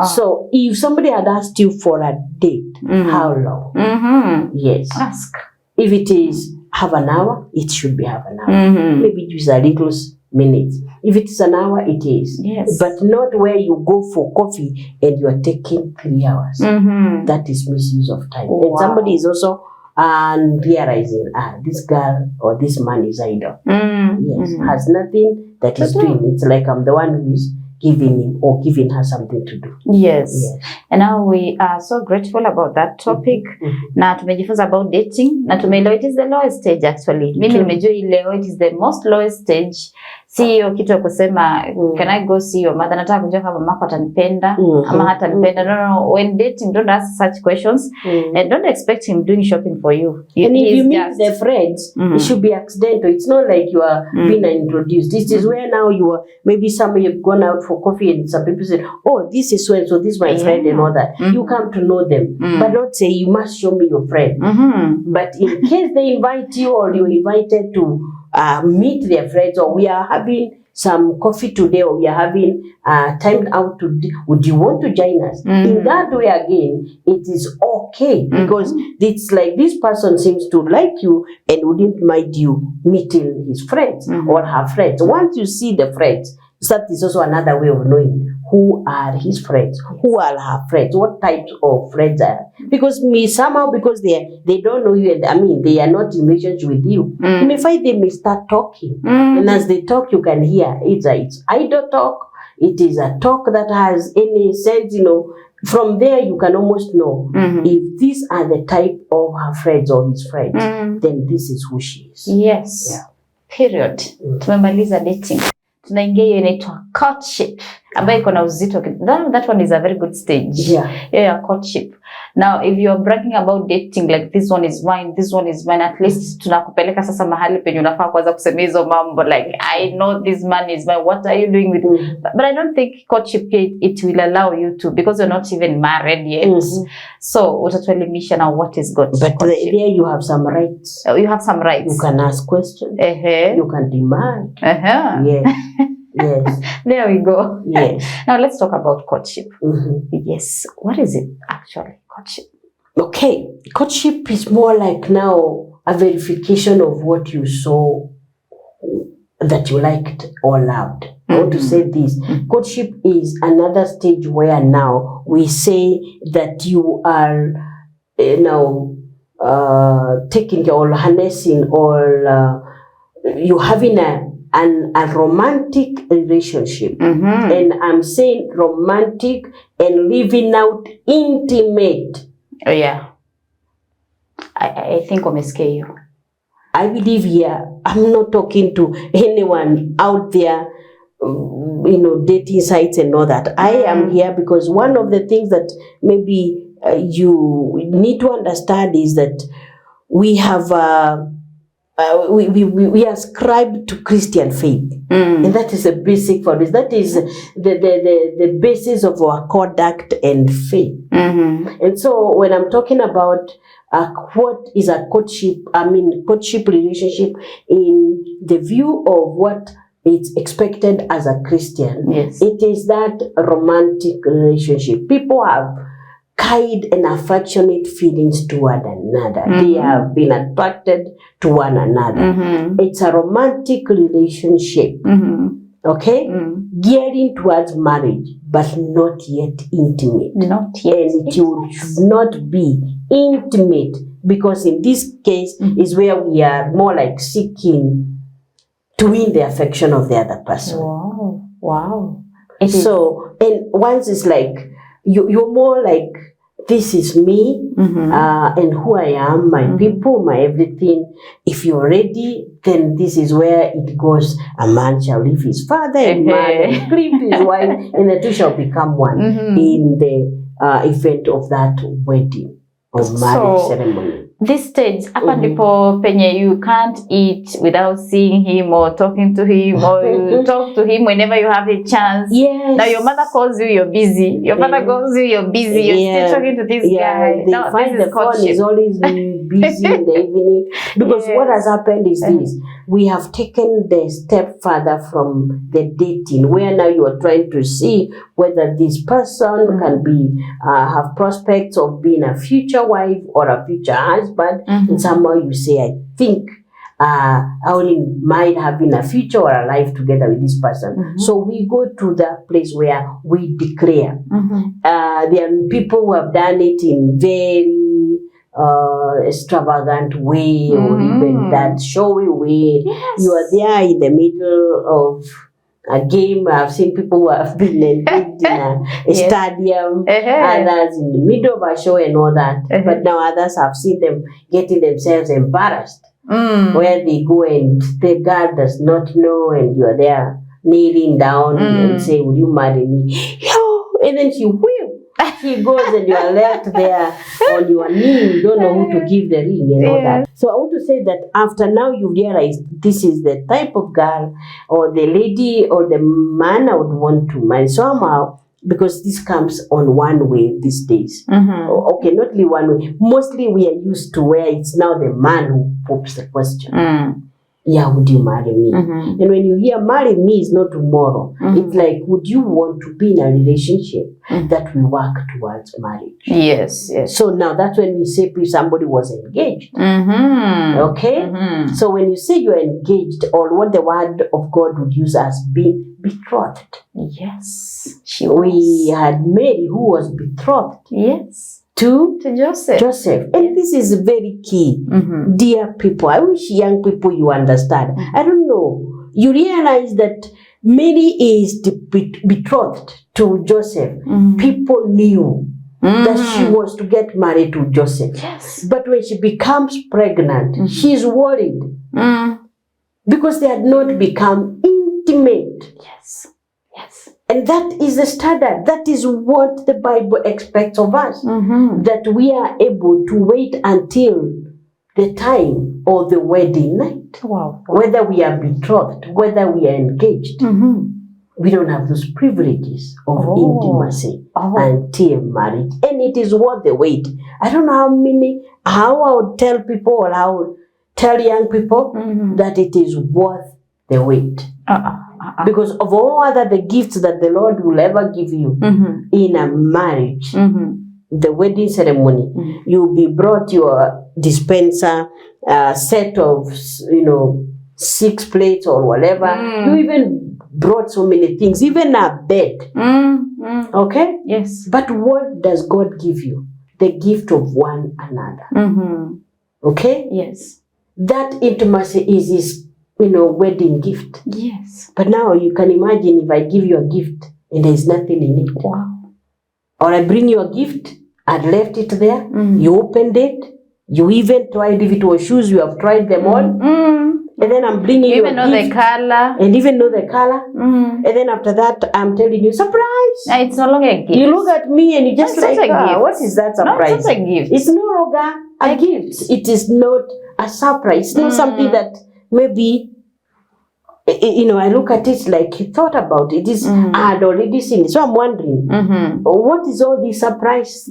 So if somebody had asked you for a date, how long? Yes. Ask. If it is half an hour, it should be half an hour. Maybe just a little minutes. If it's an hour, it is. Yes. But not where you go for coffee and you are taking 3 hours. That is misuse of time. And somebody is also realizing, this girl or this man is idle. Yes, has nothing that is doing. It's like I'm the one who is giving him or giving her something to do. Yes. And now we are so grateful about that topic. Na tumejifunza about dating. Na tumeelewa it is the lowest stage actually. Mimi nimejua leo it is the most lowest stage. Si hiyo kitu ya kusema can I go see your mother? Nataka kujua kama mamako atanipenda ama hatanipenda. No. When dating, don't ask such questions and don't expect him doing shopping for you. And if you meet the friends, it should be accidental. It's not like you are being introduced. This is where now you are, maybe somebody have gone out for coffee and some people say, oh, this is so and so, this is my friend and all that. You come to know them, but not say you must show me your friend. But in case they invite you or you're invited to meet their friends, or we are having some coffee today, or we are having time out to, would you want to join us? In that way again, it is okay because it's like this person seems to like you and wouldn't mind you meeting his friends or her friends. Once you see the friends, that is also another way of knowing who are his friends, who are her friends, what types of friends are. Because because they don't know you, and I mean they are not in relationship with you. You may find they may start talking, and as they talk, you can hear it's idle talk. It is a talk that has any sense, From there, you can almost know if these are the type of her friends or his friends, then this is who she is. Yes. Yeah. Period. Tumemaliza dating. Tunaingia hiyo inaitwa courtship ambayo iko na uzito. That one is a very good stage. Yeah, courtship. Now if you are bragging about dating like this one is mine, this one is mine, at least tunakupeleka sasa mahali penye unafaa kwanza kusema hizo mambo like I know this man is mine, what are you doing with him? But I don't think courtship it will allow you to, because you're not even married yet. So utatuelimisha now what is courtship. But there you have some rights. You have some rights. You can ask questions. You can demand. Yes. There we go. Yes. Now let's talk about courtship. Yes. What is it actually, courtship? Okay. Courtship is more like now a verification of what you saw that you liked or loved. I want to say this. Courtship is another stage where now we say that you are now taking or harnessing or you having a romantic relationship. And I'm saying romantic and living out intimate. Oh yeah. I think umesikia hiyo. I believe here, I'm not talking to anyone out there, dating sites and all that. I am here because one of the things that maybe you need to understand is that we have we ascribe to Christian faith, and that is a basic for this. That is the basis of our conduct and faith. And so when I'm talking about what is a courtship, I mean courtship relationship in the view of what it's expected as a Christian. Yes. It is that romantic relationship. People have kind and affectionate feelings toward another. They have been attracted to one another. It's a romantic relationship. Okay? Gearing towards marriage, but not yet intimate. Not yet. And it should not be intimate, because in this case is where we are more like seeking to win the affection of the other person. Wow. So, and once it's like, you're more like, this is me, and who I am, my people, my everything. If you're ready, then this is where it goes. A man shall leave his father and mother, and cleave his wife, and the two shall become one in the event of that wedding or marriage ceremony. this stage, hapa ndipo penye you can't eat without seeing him or talking to him, or you talk to him whenever you have a chance. Yes. Now your mother calls you, you're busy. Your father calls you, you're busy. You're still talking to this guy. They No, find this the is phone courtship. is always busy in the evening. Because what has happened is this. We have taken the step further from the dating, where now you are trying to see whether this person can be have prospects of being a future wife or a future husband. And somehow you say, I think I only might having a future or a life together with this person. So we go to that place where we declare. There are people who have done it in very extravagant way, or even that showy way. Yes. You are there in the middle of a game. I've seen people who have been engaged in a stadium, others in the middle of a show and all that. But now others have seen them getting themselves embarrassed, where they go and the girl does not know, and you are there kneeling down and say, "Will you marry me?" And then she goes and you are left there on your knee. You don't know who to give the ring and all that. So I want to say that after now you realize this is the type of girl or the lady or the man I would want to marry. Somehow, because this comes on one way these days. Okay, not only one way. Mostly we are used to where it's now the man who pops the question. Yeah, would you marry me? And when you hear marry me, it's not tomorrow. It's like, would you want to be in a relationship that we work towards marriage? Yes, yes. So now that's when we say somebody was engaged. Okay? So when you say you're engaged, or what the word of God would use as being betrothed. Yes. We had Mary who was betrothed. Yes. To Joseph. And this is very key. Dear people, I wish young people you understand. I don't know. You realize that Mary is betrothed to Joseph. People knew that she was to get married to Joseph. Yes. But when she becomes pregnant, she's worried. Because they had not become intimate. Yes. Yes. And that is the standard. That is what the Bible expects of us. That we are able to wait until the time of the wedding night. Wow. Whether we are betrothed, whether we are engaged, we don't have those privileges of intimacy until marriage. And it is worth the wait. I don't know how I would tell people, or I would tell young people that it is worth the wait. Because of all other the gifts that the Lord will ever give you in a marriage, the wedding ceremony, you'll be brought your dispenser, set of 6 plates or whatever. You even brought so many things, even a bed. Okay? Yes. But what does God give you? The gift of one another. Okay? Yes. That intimacy is his wedding gift. Yes. But now you can imagine if I give you a gift and there is nothing in it. Wow. Or I bring you a gift, I'd left it there, you opened it, you even tried, if it was shoes, you have tried them all. And then I'm bringing you a gift. Even know the color. And even know the color. And then after that, I'm telling you, surprise. No, it's no longer a gift. You look at me and you just No, it's like, not a gift. what is that surprise? No, it's not a gift. It's no longer a gift. It is not a surprise. It's not something that maybe, I look at it like he thought about it. I had already seen it. So I'm wondering, what is all this surprise?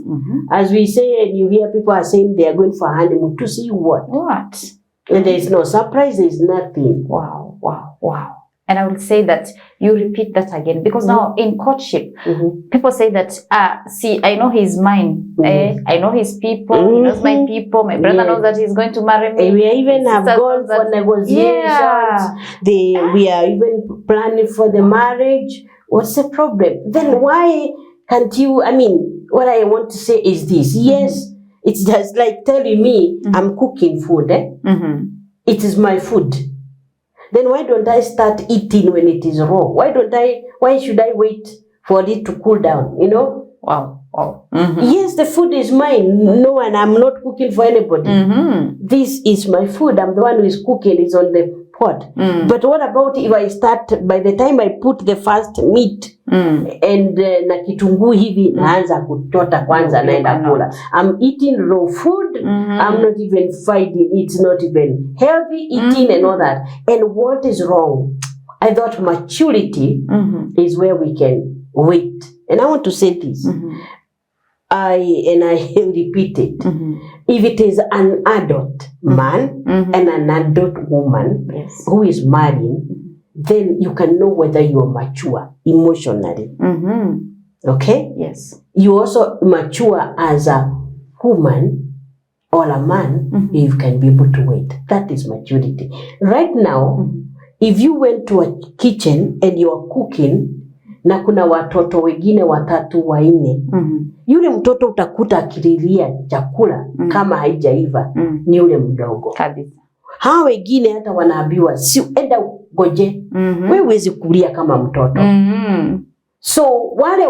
As we say, and you hear people are saying they are going for honeymoon, to see what? What? And there is no surprise, there is nothing. Wow, wow, wow. And I will say that you repeat that again, because now in courtship, people say that, see, I know he's mine. I know his people. He knows my people. My brother knows that he's going to marry me. And we even have gone for negotiations. Yeah. We are even planning for the marriage. What's the problem? Then why can't you, what I want to say is this. Yes, it's just like telling me I'm cooking food. It is my food. Then why don't I start eating when it is raw? Why should I wait for it to cool down, Wow. Yes, the food is mine. No, and I'm not cooking for anybody. This is my food. I'm the one who is cooking. It's on the pot. But what about if I start, by the time I put the first meat and na kitunguu hivi naanza kutota kwanza naenda kula. I'm eating raw food. I'm not even fighting. It's not even healthy eating and all that. And what is wrong? I thought maturity is where we can wait. And I want to say this. I repeat it. If it is an adult man and an adult woman who is marrying, then you can know whether you are mature emotionally. Okay? Yes. You also mature as a woman or a man, you can be able to wait. That is maturity. Right now, if you went to a kitchen and you are cooking, na kuna watoto wengine 3, 4, yule mtoto utakuta akililia chakula kama haijaiva ni yule mdogo. Kabisa. Hao wengine hata wanaambiwa si enda goje. Wewe huwezi kulia kama mtoto. So wale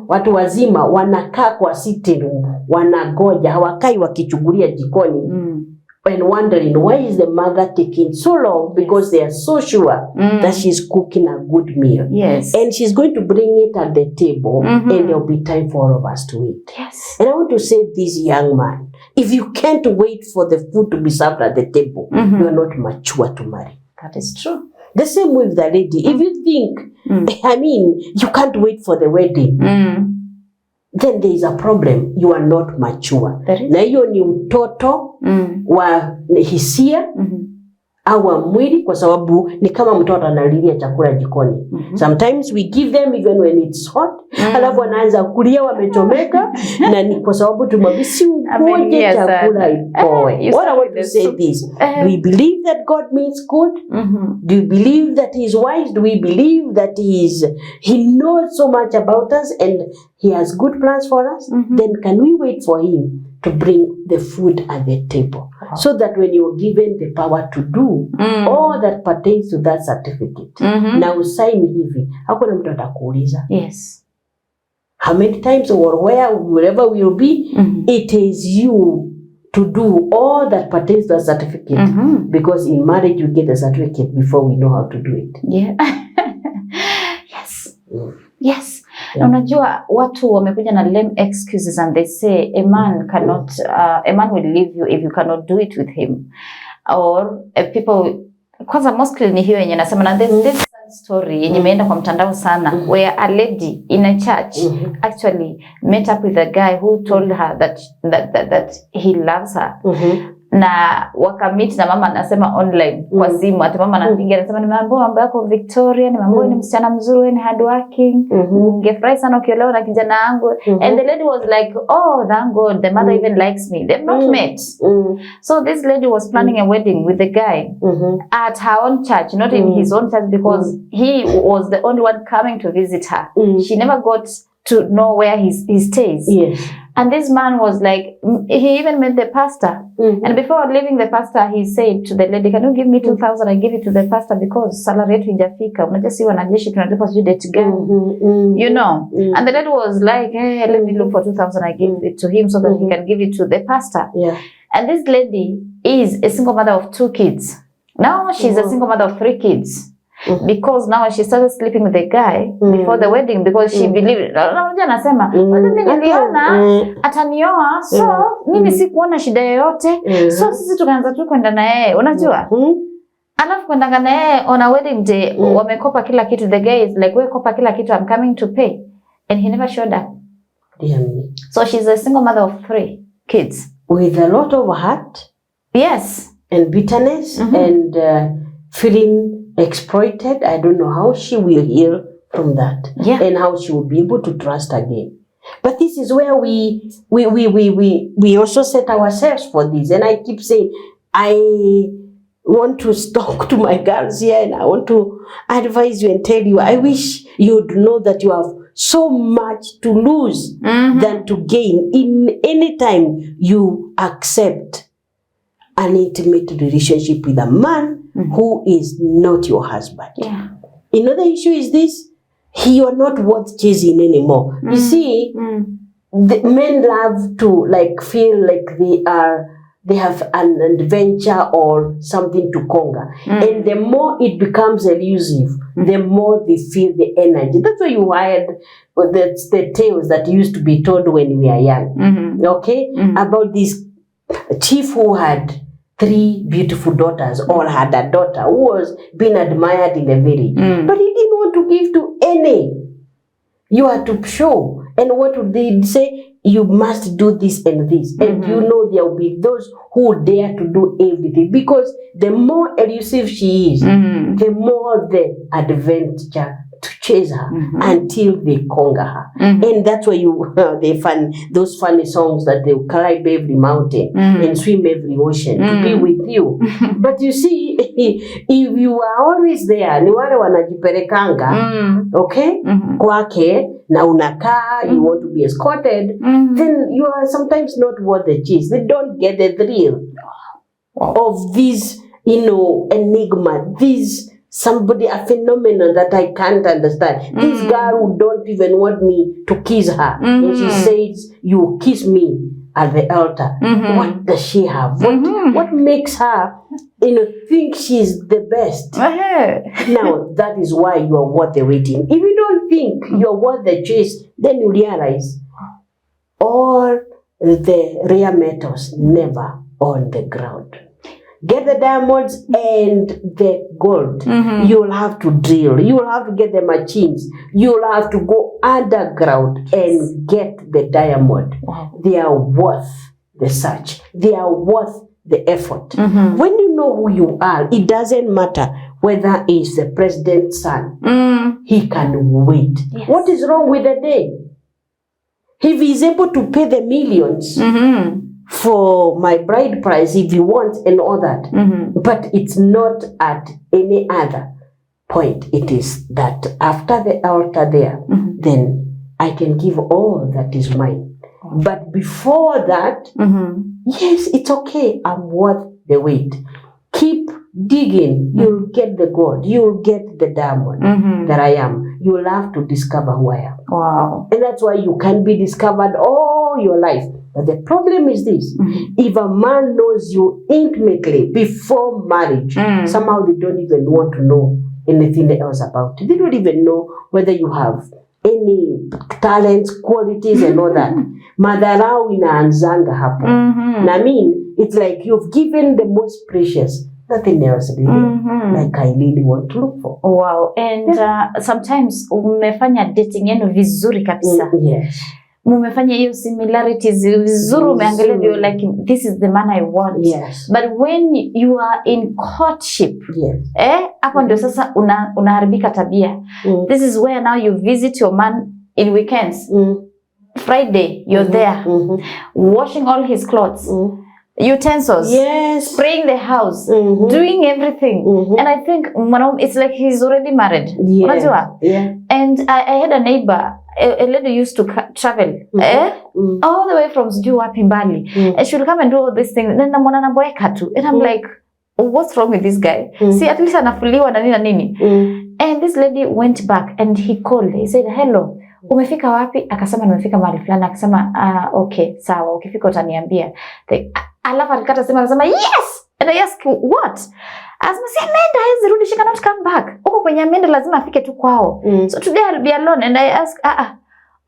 watu wazima wanakaa kwa sitting room, wanagoja, hawakai wakichungulia jikoni. And wondering why is the mother taking so long, because they are so sure that she's cooking a good meal. Yes. And she's going to bring it at the table and there'll be time for all of us to eat. Yes. And I want to say this, young man, if you can't wait for the food to be served at the table, you are not mature to marry. That is true. The same with the lady. If you think, you can't wait for the wedding, then there is a problem. You are not mature. Na hiyo ni utoto wa hisia au wa mwili, kwa sababu ni kama mtoto analilia chakula jikoni. Sometimes we give them even when it's hot. Alafu wanaanza kulia wamechomeka na ni kwa sababu tumwambisi ugoje chakula ipoe. What I want to say this, do we believe that God means good? Do we believe that he is wise? Do we believe that he knows so much about us and he has good plans for us? Then can we wait for him to bring the food at the table? So that when you're given the power to do all that pertains to that certificate, na usaini hivi, hakuna mtu atakuuliza. Yes. How many times or wherever we will be, it is you to do all that pertains to that certificate. Because in marriage you get the certificate before we know how to do it. Yeah. Yes. Yes. Na unajua watu wamekuja na lame excuses and they say a man will leave you if you cannot do it with him. Or people, kwanza mostly ni hiyo yenye nasema, na there's this story yenye imeenda kwa mtandao sana where a lady in a church actually met up with a guy who told her that he loves her. Na wakamit na mama anasema online kwa simu, ati mama anapiga anasema nimeambiwa mambo yako Victoria, nimeambiwa ni msichana mzuri, ni hard working, ungefurahi sana ukiolewa na kijana wangu. And the lady was like, oh thank God, the mother even likes me. They've not met. So this lady was planning a wedding with the guy at her own church, not in his own church, because he was the only one coming to visit her. She never got to know where he stays. Yes. And this man was like, he even met the pastor. And before leaving the pastor, he said to the lady, can you give me 2,000? I give it to the pastor because salary yetu haijafika. Unajua si wanajeshi tunalipa sijui date gani. You know. And the lady was like, hey, let me look for 2,000. I give it to him so that he can give it to the pastor. Yeah. And this lady is a single mother of 2 kids. Now she's a single mother of 3 kids. Because now she started sleeping with the guy before the wedding because she believed. Unajua anasema, mimi niliona atanioa, so mimi sikuona shida yoyote. So sisi tukaanza tu kwenda na yeye, unajua? Alafu kwenda na yeye on a wedding day, wamekopa kila kitu. The guy is like, wewe kopa kila kitu, I'm coming to pay. And he never showed up. So she's a single mother of 3 kids. With a lot of hurt. Yes. And bitterness and feeling exploited. I don't know how she will heal from that. Yeah. And how she will be able to trust again. But this is where we also set ourselves for this. And I keep saying, I want to talk to my girls here and I want to advise you and tell you, I wish you'd know that you have so much to lose than to gain in any time you accept an intimate relationship with a man who is not your husband. Yeah. Another issue is this, you are not worth chasing anymore. You see, the men love to like feel like they are they have an adventure or something to conquer. And the more it becomes elusive, the more they feel the energy. That's why you heard the tales that used to be told when we are young. Okay? About this chief who had 3 beautiful daughters, or had a daughter who was being admired in the village. But he didn't want to give to any. You had to show. And what would they say? You must do this and this. And you know there will be those who dare to do everything. Because the more elusive she is, the more the adventure to chase her until they conquer her. And that's why they find those funny songs that they will climb every mountain and swim every ocean to be with you. But you see, if you are always there, ni wale wanajiperekanga, okay, kwake, na unakaa, you want to be escorted, then you are sometimes not worth the chase. They don't get the thrill of this, enigma, this somebody, a phenomenon that I can't understand. This girl who don't even want me to kiss her. And she says, you kiss me at the altar. What does she have? What makes her think she's the best? Now, that is why you are worth the waiting. If you don't think you're worth the chase, then you realize all the rare metals never on the ground. Get the diamonds and the gold. You'll have to drill. You'll have to get the machines. You'll have to go underground and get the diamond. They are worth the search. They are worth the effort. When you know who you are, it doesn't matter whether it's the president's son. He can wait. Yes. What is wrong with the day? If he's able to pay the millions for my bride price, if he wants, and all that, but it's not at any other point. It is that after the altar there, then I can give all that is mine. But before that, yes, it's okay. I'm worth the wait. Keep digging. You'll get the gold. You'll get the diamond that I am. You'll have to discover who I am. Wow. And that's why you can be discovered all your life. But the problem is this. If a man knows you intimately before marriage, somehow they don't even want to know anything else about you. They don't even know whether you have any talents, qualities, and all that. Madharau inaanzanga hapo. I mean, it's like you've given the most precious, nothing else really, like I really want to look for. Wow. And sometimes umefanya dating yenu vizuri kabisa. Yes. Mumefanya hiyo similarities vizuri, umeangalia you're like, this is the man I want. Yes. But when you are in courtship, yes, hapo ndio sasa unaharibika tabia. This is where now you visit your man in weekends. Friday, you're there, washing all his clothes, utensils, yes, spraying the house, doing everything. And I think it's like he's already married. Yeah. And I had a neighbor, a lady used to travel all the way from Wapi Mbali, and she would come and do all these things. Then namwona anaboeka tu, and I'm like, what's wrong with this guy? See, at least anafuliwa na nini. And this lady went back and he called. He said, hello, umefika wapi? Akasema nimefika mahali fulani. Akasema okay, sawa, ukifika utaniambia. Alafu akasema yes. And I asked, what? Asema si ameenda, hezi rudi, she cannot come back. Huko kwenye ameenda lazima afike tu kwao. So today I'll be alone. And I asked,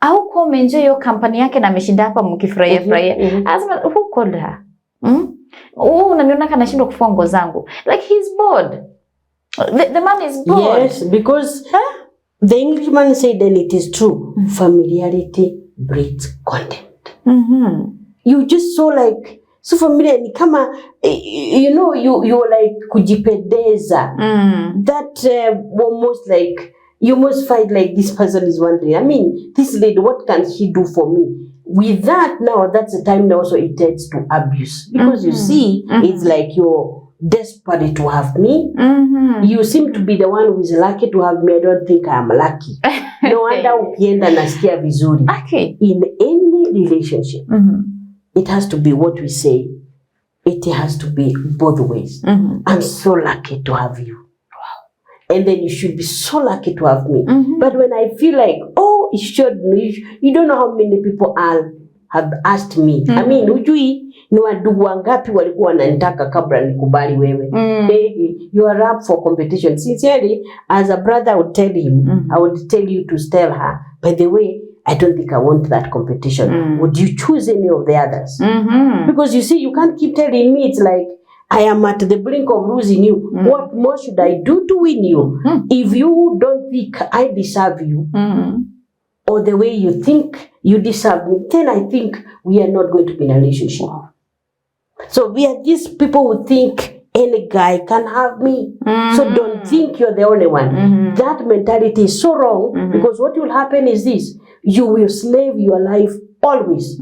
au kwa umenjoy hiyo company yake na ameshinda hapa mkifurahia. Asema, who called her? Unaniona kana shindwa kufua nguo zangu. Like he's bored. The man is bored. Yes, because the Englishman said, and it is true, familiarity breeds contempt. You just so like, so familiar, ni kama, you're like kujipendeza. That almost like, you almost find like this person is wondering, I mean, this lady, what can she do for me? With that now, that's the time now also it tends to abuse. Because you see, it's like you're desperate to have me. You seem to be the one who is lucky to have me. I don't think I am lucky. No wonder ukienda nasikia vizuri. Okay. In any relationship, it has to be what we say. It has to be both ways. I'm so lucky to have you. And then you should be so lucky to have me. But when I feel like, it should, you don't know how many people are have asked me. I mean, ujui ni wadugu wangapi walikuwa wananitaka kabla nikubali wewe. You are up for competition. Sincerely, as a brother, I would tell him, I would tell you to tell her, by the way, I don't think I want that competition. Would you choose any of the others? Because you see, you can't keep telling me it's like, I am at the brink of losing you. What more should I do to win you? If you don't think I deserve you, or the way you think you deserve me, then I think we are not going to be in a relationship. So we are these people who think any guy can have me. So don't think you're the only one. That mentality is so wrong, because what will happen is this: you will slave your life always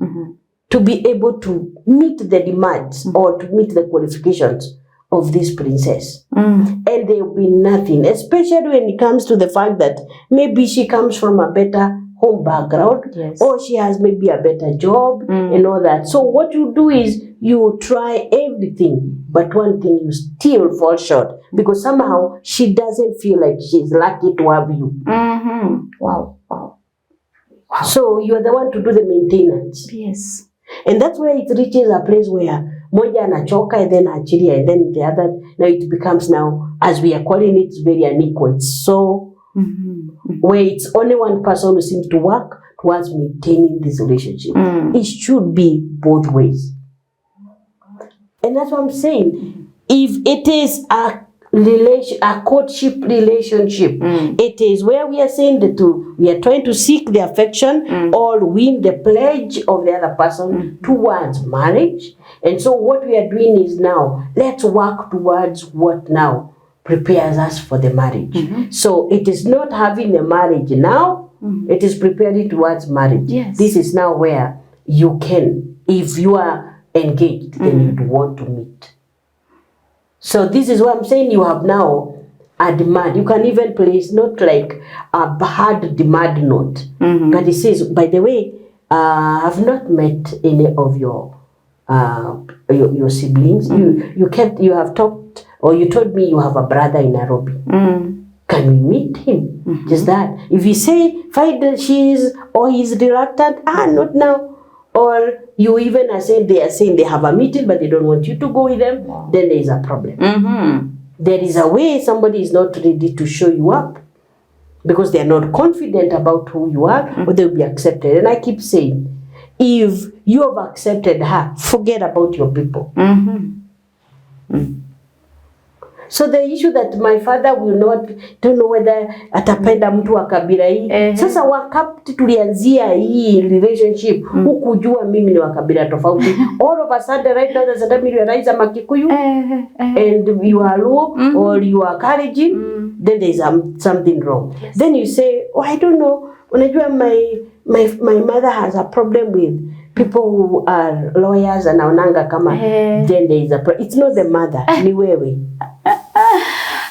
to be able to meet the demands or to meet the qualifications of this princess. And there will be nothing, especially when it comes to the fact that maybe she comes from a better home background, or she has maybe a better job and all that. So what you do is you try everything, but one thing you still fall short, because somehow she doesn't feel like she's lucky to have you. Wow. So you're the one to do the maintenance. Yes. And that's where it reaches a place where moja anachoka and then achilia, and then the other, now it becomes, now as we are calling it, very unequal. It's so where it's only one person who seems to work towards maintaining this relationship. It should be both ways. And that's what I'm saying. If it is a courtship relationship, it is where we are saying the two. We are trying to seek the affection or win the pledge of the other person towards marriage. And so what we are doing is, now let's work towards what now prepares us for the marriage. So it is not having a marriage now, it is preparing towards marriage. This is now where you can, if you are engaged, then you'd want to meet. So this is what I'm saying. You have now a demand. You can even place not like a hard demand note, but it says, by the way, I've not met any of your siblings. You have talked, or you told me you have a brother in Nairobi. Can we meet him? Just that. If you say she's or he's reluctant, not now. Or you even are saying they have a meeting but they don't want you to go with them, then there is a problem. There is a way somebody is not ready to show you up because they are not confident about who you are, or they'll be accepted. And I keep saying, if you have accepted her, forget about your people. So the issue that my father will not, don't know whether atapenda mtu wa kabila hii. Sasa wakati tulianzia hii relationship, hukujua mimi ni wa kabila tofauti. All of a sudden right now there's a time you realize I'm a Kikuyu and you are Luo or you are Kalenjin, then there is something wrong. Then you say, oh, I don't know. Unajua my mother has a problem with people who are lawyers and naonanga kama then there is a problem. It's not the mother, ni wewe.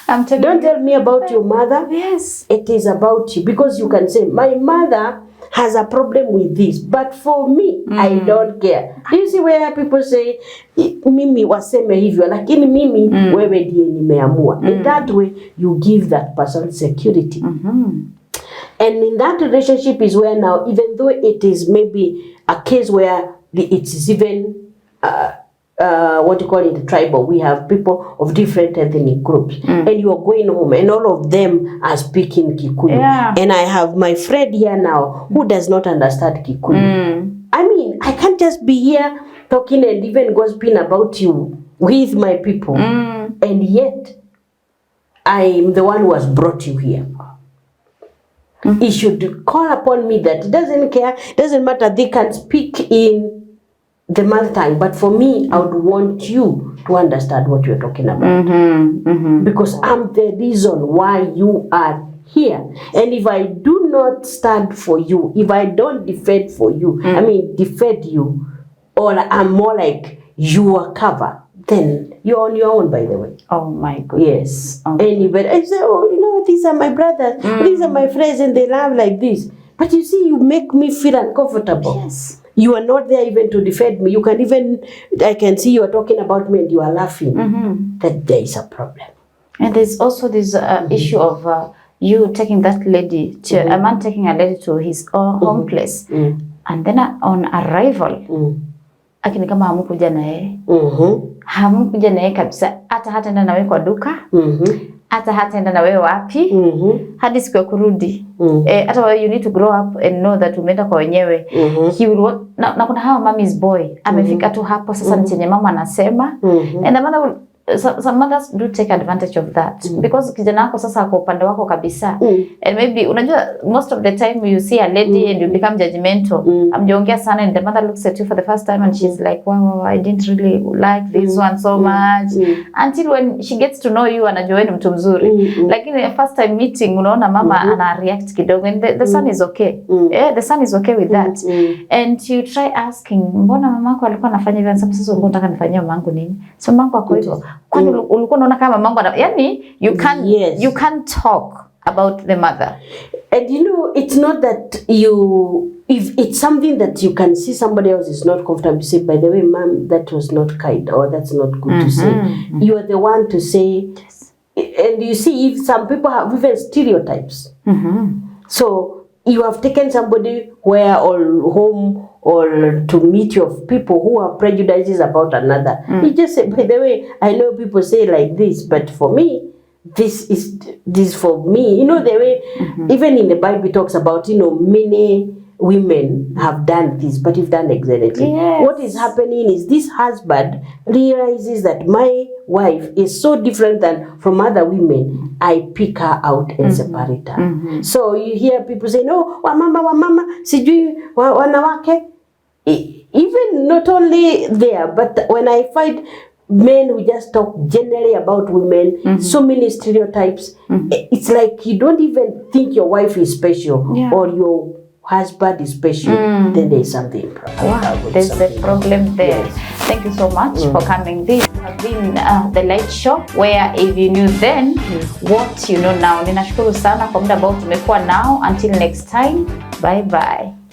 Don't tell me about your mother. Yes. It is about you, because you can say, my mother has a problem with this, but for me, I don't care. Do you see where people say, mimi waseme hivyo, lakini mimi wewe ndiye nimeamua. In that way, you give that person security. And in that relationship is where now, even though it is maybe a case where it is even what you call it, tribal, we have people of different ethnic groups, and you are going home and all of them are speaking Kikuyu, and I have my friend here now who does not understand Kikuyu. I mean, I can't just be here talking and even gossiping about you with my people, and yet I am the one who has brought you here. He should call upon me that doesn't care, doesn't matter, they can speak in the mother tongue, but for me, I would want you to understand what you're talking about. Because I'm the reason why you are here. And if I do not stand for you, if I don't defend for you, defend you, or I'm more like your cover, then you're on your own, by the way. Oh my goodness. Yes. Anybody, I say, oh, these are my brothers, these are my friends, and they love like this. But you see, you make me feel uncomfortable. Yes. You are not there even to defend me. You can even, I can see you are talking about me and you are laughing. That there is a problem. And there's also this issue of you taking that lady to, a man taking a lady to his own home place. And then on arrival, akini kama hamukuja na yeye. Hamukuja na yeye kabisa. Hata enda na wewe kwa duka. Hata enda na wewe wapi. Hadi siku ya kurudi. Hata wewe you need to grow up and know that umeenda kwa wenyewe. He will na kuna hawa mommy's boy. Amefika tu hapo sasa ni chenye mama anasema. And the mother will, some mothers do take advantage of that because kijana wako sasa ako upande wako kabisa. And maybe unajua most of the time you see a lady and you become judgmental. Amjiongea sana and the mother looks at you for the first time and she's like, wow, I didn't really like this one so much. Until when she gets to know you anajua wewe ni mtu mzuri. Lakini the first time meeting unaona mama ana react kidogo and the son is okay. Yeah, the son is okay with that. And you try asking, mbona mamako alikuwa anafanya hivyo? Sasa ulikuwa unataka nifanyie mamangu nini? So mamangu ako hivyo. Kwani ulikuwa unaona kama mamangu yani you can't talk about the mother. And you know, it's not that if it's something that you can see somebody else is not comfortable, you say, by the way, mom, that was not kind or that's not good to say. You are the one to say. And you see, if some people have even stereotypes. So you have taken somebody where or home or to meet your people who have prejudices about another. You just say, by the way, I know people say like this, but for me, this is for me. You know, the way, even in the Bible talks about, you know, many women have done this, but you've done exactly. What is happening is this husband realizes that my wife is so different than from other women. I pick her out and separate her. So you hear people say, no, wamama, sijui wanawake. Even not only there, but when I find men who just talk generally about women, so many stereotypes, it's like you don't even think your wife is special or your husband is special, then there's something problem. Wow, there's a problem there. Thank you so much for coming. This has been the Light Show, where if you knew then, what you know now. Ninashukuru sana kwa muda ambao tumekuwa nao. Until next time, bye bye.